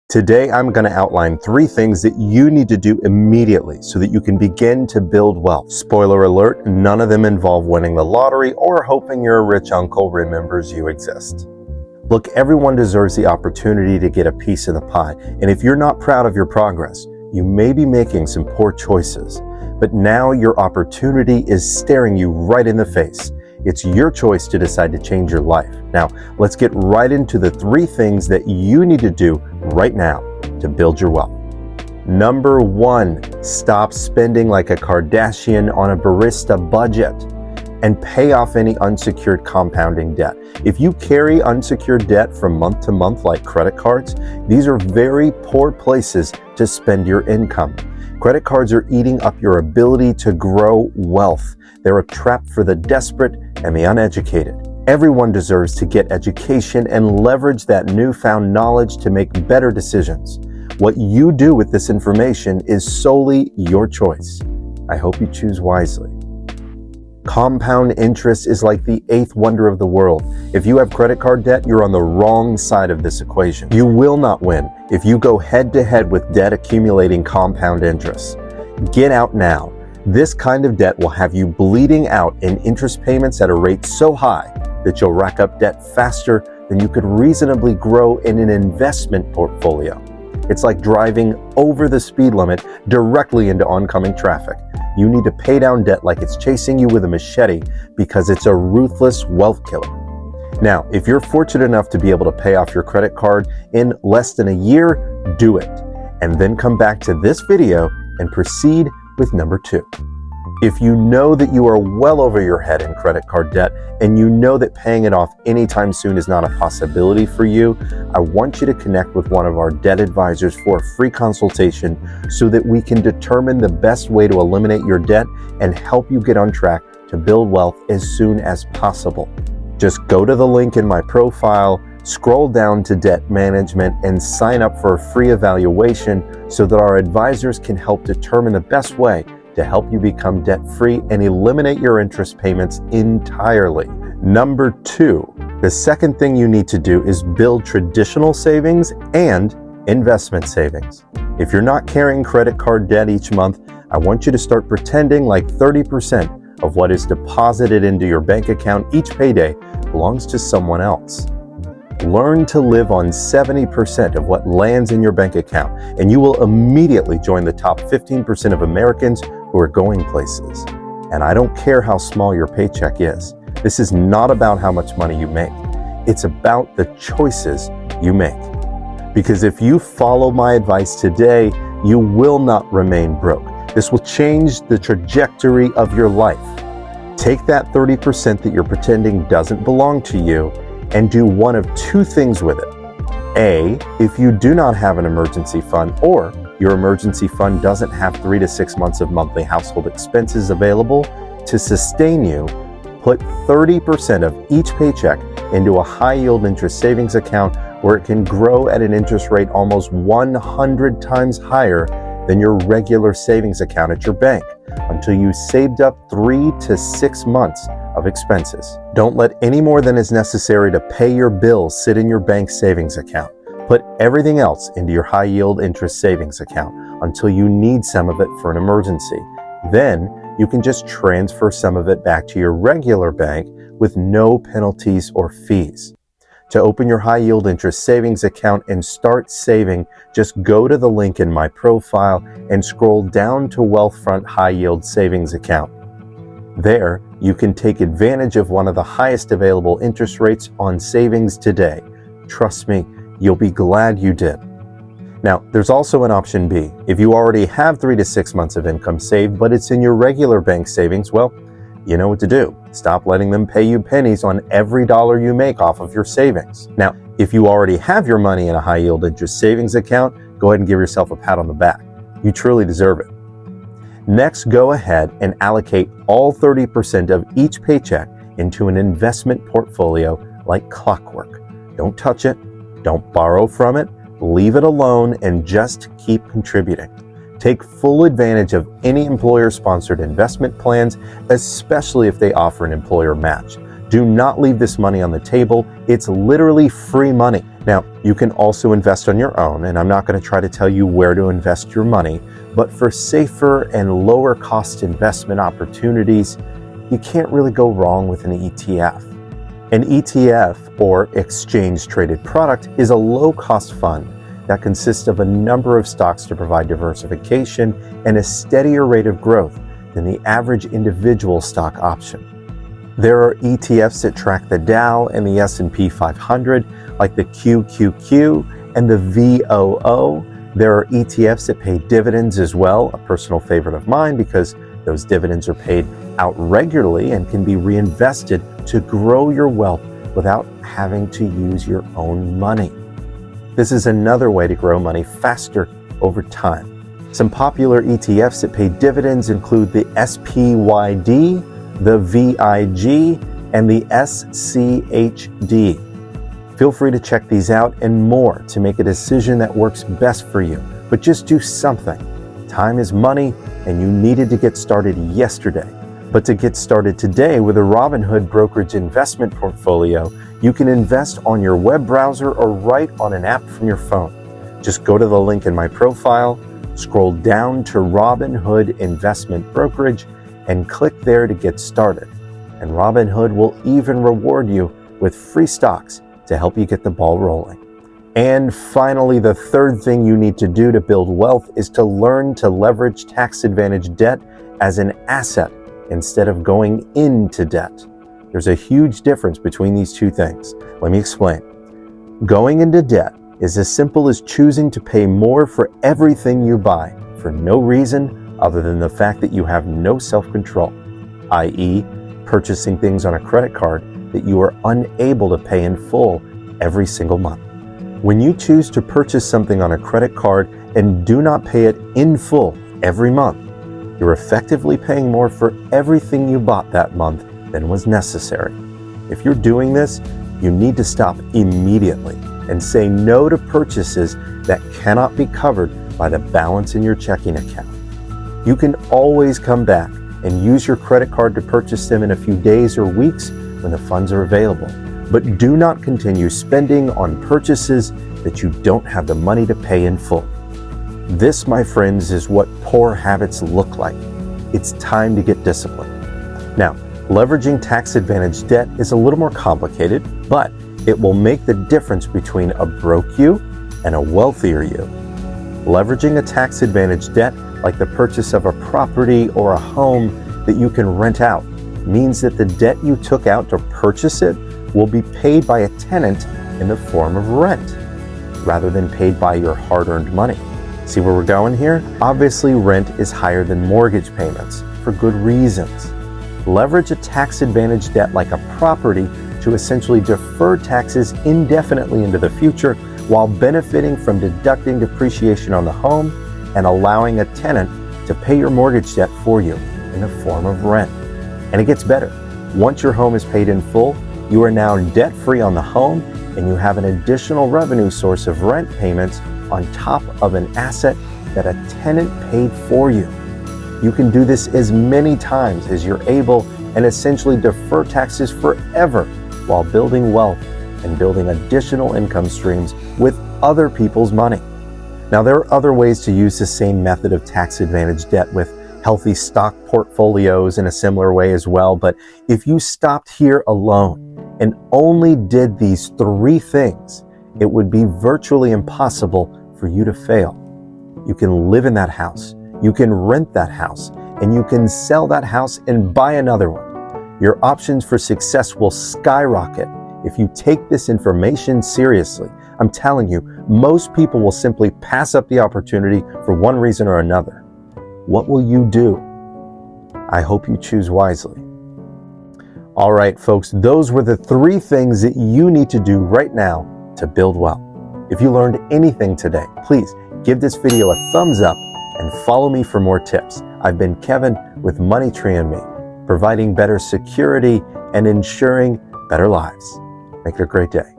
Today, I'm going to outline 3 things that you need to do immediately so that you can begin to build wealth. Spoiler alert, none of them involve winning the lottery or hoping your rich uncle remembers you exist. Look, everyone deserves the opportunity to get a piece of the pie, and if you're not proud of your progress, you may be making some poor choices. But now your opportunity is staring you right in the face. It's your choice to decide to change your life. Now, let's get right into the 3 things that you need to do right now to build your wealth. Number 1, stop spending like a Kardashian on a barista budget and pay off any unsecured compounding debt. If you carry unsecured debt from month to month like credit cards, these are very poor places to spend your income. Credit cards are eating up your ability to grow wealth. They're a trap for the desperate and the uneducated. Everyone deserves to get education and leverage that newfound knowledge to make better decisions. What you do with this information is solely your choice. I hope you choose wisely. Compound interest is like the 8th wonder of the world. If you have credit card debt, you're on the wrong side of this equation. You will not win if you go head to head with debt accumulating compound interest. Get out now. This kind of debt will have you bleeding out in interest payments at a rate so high that you'll rack up debt faster than you could reasonably grow in an investment portfolio. It's like driving over the speed limit directly into oncoming traffic. You need to pay down debt like it's chasing you with a machete because it's a ruthless wealth killer. Now, if you're fortunate enough to be able to pay off your credit card in less than a year, do it. And then come back to this video and proceed with number 2. If you know that you are well over your head in credit card debt and you know that paying it off anytime soon is not a possibility for you, I want you to connect with one of our debt advisors for a free consultation so that we can determine the best way to eliminate your debt and help you get on track to build wealth as soon as possible. Just go to the link in my profile, scroll down to debt management, and sign up for a free evaluation so that our advisors can help determine the best way to help you become debt-free and eliminate your interest payments entirely. Number 2, the second thing you need to do is build traditional savings and investment savings. If you're not carrying credit card debt each month, I want you to start pretending like 30% of what is deposited into your bank account each payday belongs to someone else. Learn to live on 70% of what lands in your bank account, and you will immediately join the top 15% of Americans who are going places. And I don't care how small your paycheck is. This is not about how much money you make. It's about the choices you make. Because if you follow my advice today, you will not remain broke. This will change the trajectory of your life. Take that 30% that you're pretending doesn't belong to you and do one of 2 things with it. A, if you do not have an emergency fund or your emergency fund doesn't have 3 to 6 months of monthly household expenses available to sustain you, put 30% of each paycheck into a high-yield interest savings account where it can grow at an interest rate almost 100 times higher than your regular savings account at your bank until you saved up 3 to 6 months of expenses. Don't let any more than is necessary to pay your bills sit in your bank savings account. Put everything else into your high-yield interest savings account until you need some of it for an emergency. Then you can just transfer some of it back to your regular bank with no penalties or fees. To open your high-yield interest savings account and start saving, just go to the link in my profile and scroll down to Wealthfront High-Yield Savings Account. There, you can take advantage of one of the highest available interest rates on savings today. Trust me, you'll be glad you did. Now, there's also an option B. If you already have 3 to 6 months of income saved, but it's in your regular bank savings, well, you know what to do. Stop letting them pay you pennies on every dollar you make off of your savings. Now, if you already have your money in a high-yield interest savings account, go ahead and give yourself a pat on the back. You truly deserve it. Next, go ahead and allocate all 30% of each paycheck into an investment portfolio like clockwork. Don't touch it, don't borrow from it, leave it alone, and just keep contributing. Take full advantage of any employer-sponsored investment plans, especially if they offer an employer match. Do not leave this money on the table. It's literally free money. Now, you can also invest on your own, and I'm not going to try to tell you where to invest your money, but for safer and lower cost investment opportunities, you can't really go wrong with an ETF. An ETF, or exchange traded product, is a low-cost fund that consists of a number of stocks to provide diversification and a steadier rate of growth than the average individual stock option. There are ETFs that track the Dow and the S&P 500, like the QQQ and the VOO. There are ETFs that pay dividends as well, a personal favorite of mine because those dividends are paid out regularly and can be reinvested to grow your wealth without having to use your own money. This is another way to grow money faster over time. Some popular ETFs that pay dividends include the SPYD, the VIG, and the SCHD. Feel free to check these out and more to make a decision that works best for you. But just do something. Time is money, and you needed to get started yesterday. But to get started today with a Robinhood brokerage investment portfolio, you can invest on your web browser or right on an app from your phone. Just go to the link in my profile, scroll down to Robinhood Investment Brokerage, and click there to get started. And Robinhood will even reward you with free stocks to help you get the ball rolling. And finally, the third thing you need to do to build wealth is to learn to leverage tax-advantaged debt as an asset instead of going into debt. There's a huge difference between these two things. Let me explain. Going into debt is as simple as choosing to pay more for everything you buy for no reason other than the fact that you have no self-control, i.e., purchasing things on a credit card that you are unable to pay in full every single month. When you choose to purchase something on a credit card and do not pay it in full every month, you're effectively paying more for everything you bought that month than was necessary. If you're doing this, you need to stop immediately and say no to purchases that cannot be covered by the balance in your checking account. You can always come back and use your credit card to purchase them in a few days or weeks when the funds are available. But do not continue spending on purchases that you don't have the money to pay in full. This, my friends, is what poor habits look like. It's time to get disciplined. Now, leveraging tax-advantaged debt is a little more complicated, but it will make the difference between a broke you and a wealthier you. Leveraging a tax-advantaged debt, like the purchase of a property or a home that you can rent out, means that the debt you took out to purchase it will be paid by a tenant in the form of rent, rather than paid by your hard-earned money. See where we're going here? Obviously, rent is higher than mortgage payments, for good reasons. Leverage a tax-advantaged debt like a property to essentially defer taxes indefinitely into the future while benefiting from deducting depreciation on the home and allowing a tenant to pay your mortgage debt for you in the form of rent. And it gets better. Once your home is paid in full, you are now debt-free on the home and you have an additional revenue source of rent payments on top of an asset that a tenant paid for you. You can do this as many times as you're able and essentially defer taxes forever while building wealth and building additional income streams with other people's money. Now, there are other ways to use the same method of tax-advantaged debt with healthy stock portfolios in a similar way as well, but if you stopped here alone and only did these three things, it would be virtually impossible for you to fail. You can live in that house, you can rent that house, and you can sell that house and buy another one. Your options for success will skyrocket if you take this information seriously. I'm telling you, most people will simply pass up the opportunity for one reason or another. What will you do? I hope you choose wisely. All right, folks, those were the three things that you need to do right now to build wealth. If you learned anything today, please give this video a thumbs up and follow me for more tips. I've been Kevin with MoneyTreeAndMe, providing better security and ensuring better lives. Make it a great day.